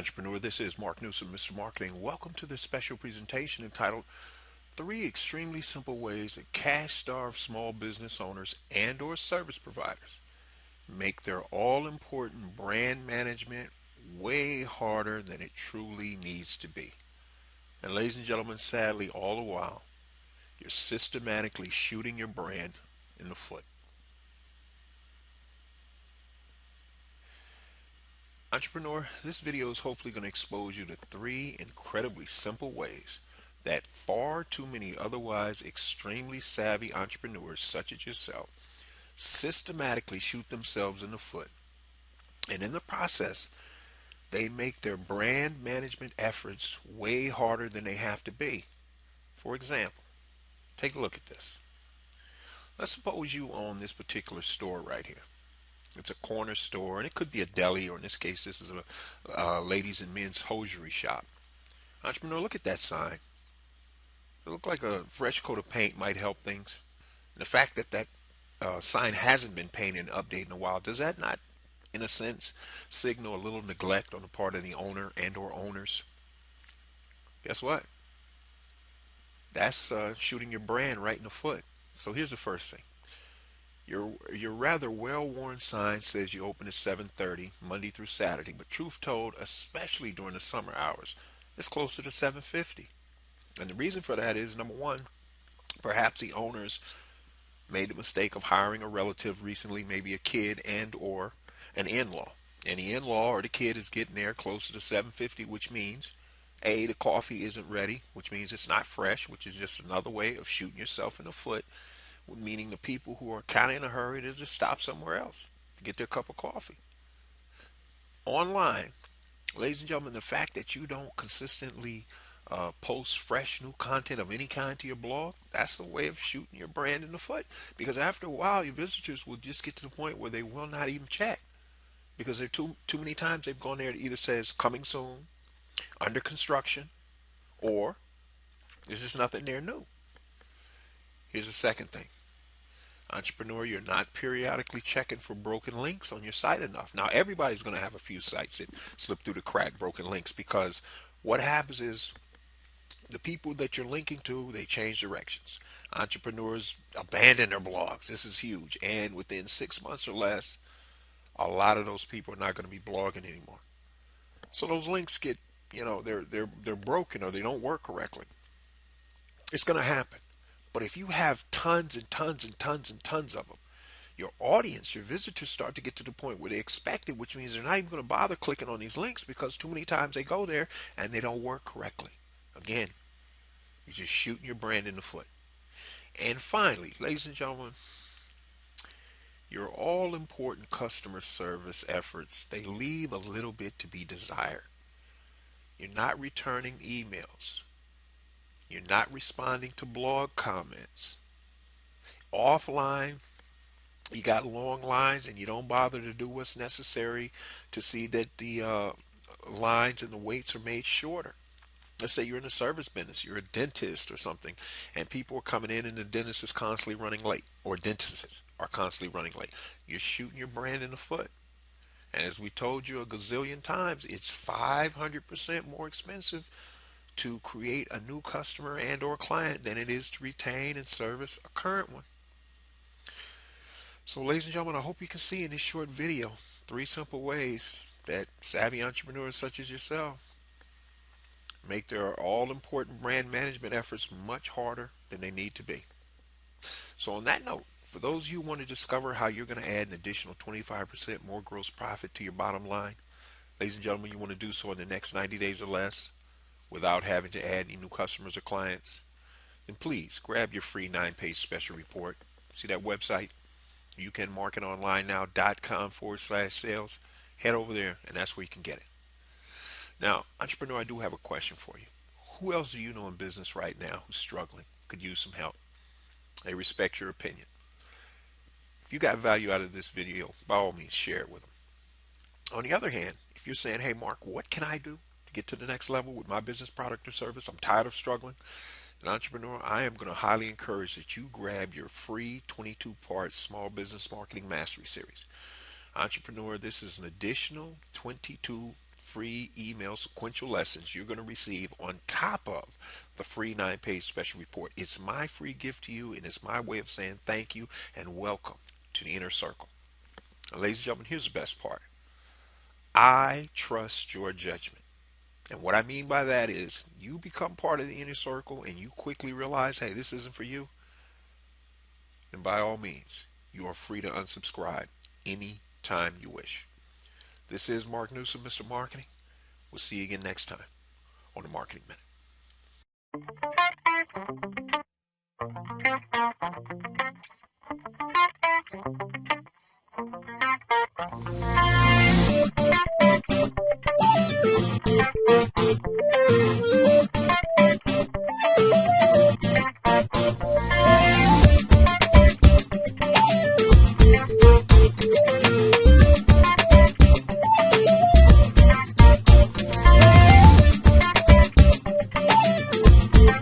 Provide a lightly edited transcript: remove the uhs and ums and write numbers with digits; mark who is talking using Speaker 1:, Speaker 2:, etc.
Speaker 1: Entrepreneur, this is Mark Newsom, Mr. Marketing. Welcome to this special presentation entitled Three Extremely Simple Ways That Cash-Starved Small Business Owners and/or Service Providers Make Their All-Important Brand Management Way Harder Than It Truly Needs to Be. And ladies and gentlemen, sadly, all the while, you're systematically shooting your brand in the foot. Entrepreneur, this video is hopefully going to expose you to three incredibly simple ways that far too many otherwise extremely savvy entrepreneurs, such as yourself, systematically shoot themselves in the foot. And in the process, they make their brand management efforts way harder than they have to be. For example, take a look at this. Let's suppose you own this particular store right here. It's a corner store, and it could be a deli, or in this case, this is a ladies and men's hosiery shop. Entrepreneur, look at that sign. Does it look like a fresh coat of paint might help things? And the fact that sign hasn't been painted and updated in a while, does that not, in a sense, signal a little neglect on the part of the owner and/or owners? Guess what? That's shooting your brand right in the foot. So here's the first thing. Your rather well-worn sign says you open at 7:30 Monday through Saturday, but truth told, especially during the summer hours, it's closer to 7:50. And the reason for that is, number one, perhaps the owners made the mistake of hiring a relative recently, maybe a kid and or an in-law. And the in-law or the kid is getting there closer to 7:50, which means A, the coffee isn't ready, which means it's not fresh, which is just another way of shooting yourself in the foot, meaning the people who are kind of in a hurry to just stop somewhere else to get their cup of coffee. Online, ladies and gentlemen, the fact that you don't consistently post fresh new content of any kind to your blog, that's a way of shooting your brand in the foot. Because after a while, your visitors will just get to the point where they will not even check. Because there are too many times they've gone there that either says coming soon, under construction, or there's just nothing there new. Here's the second thing. Entrepreneur, you're not periodically checking for broken links on your site enough. Now, everybody's going to have a few sites that slip through the crack, broken links, because what happens is the people that you're linking to, they change directions. Entrepreneurs abandon their blogs. This is huge. And within 6 months or less, a lot of those people are not going to be blogging anymore. So those links get, they're broken or they don't work correctly. It's going to happen. But if you have tons and tons and tons and tons of them, your audience, your visitors start to get to the point where they expect it, which means they're not even going to bother clicking on these links because too many times they go there and they don't work correctly. Again, you're just shooting your brand in the foot. And finally, ladies and gentlemen, your all-important customer service efforts, they leave a little bit to be desired. You're not returning emails. You're not responding to blog comments. Offline, you got long lines and you don't bother to do what's necessary to see that the lines and the waits are made shorter. Let's say you're in the service business, you're a dentist or something, and people are coming in and the dentist is constantly running late, or dentists are constantly running late. You're shooting your brand in the foot. And as we told you a gazillion times, it's 500% more expensive to create a new customer and or client than it is to retain and service a current one. So ladies and gentlemen, I hope you can see in this short video three simple ways that savvy entrepreneurs such as yourself make their all-important brand management efforts much harder than they need to be. So on that note, for those of you who want to discover how you're going to add an additional 25% more gross profit to your bottom line, ladies and gentlemen, you want to do so in the next 90 days or less without having to add any new customers or clients, then please grab your free 9-page special report. See that website? youcanmarketonlinenow.com/sales. Head over there, and that's where you can get it. Now, entrepreneur, I do have a question for you. Who else do you know in business right now who's struggling, could use some help? I respect your opinion. If you got value out of this video, by all means, share it with them. On the other hand, if you're saying, hey, Mark, what can I do to get to the next level with my business, product, or service? I'm tired of struggling. An entrepreneur, I am going to highly encourage that you grab your free 22-part Small Business Marketing Mastery Series. Entrepreneur, this is an additional 22 free email sequential lessons you're going to receive on top of the free 9-page special report. It's my free gift to you, and it's my way of saying thank you and welcome to the inner circle. Now, ladies and gentlemen, here's the best part. I trust your judgment. And what I mean by that is you become part of the inner circle and you quickly realize, hey, this isn't for you. And by all means, you are free to unsubscribe any time you wish. This is Mark Newsom, Mr. Marketing. We'll see you again next time on the Marketing Minute.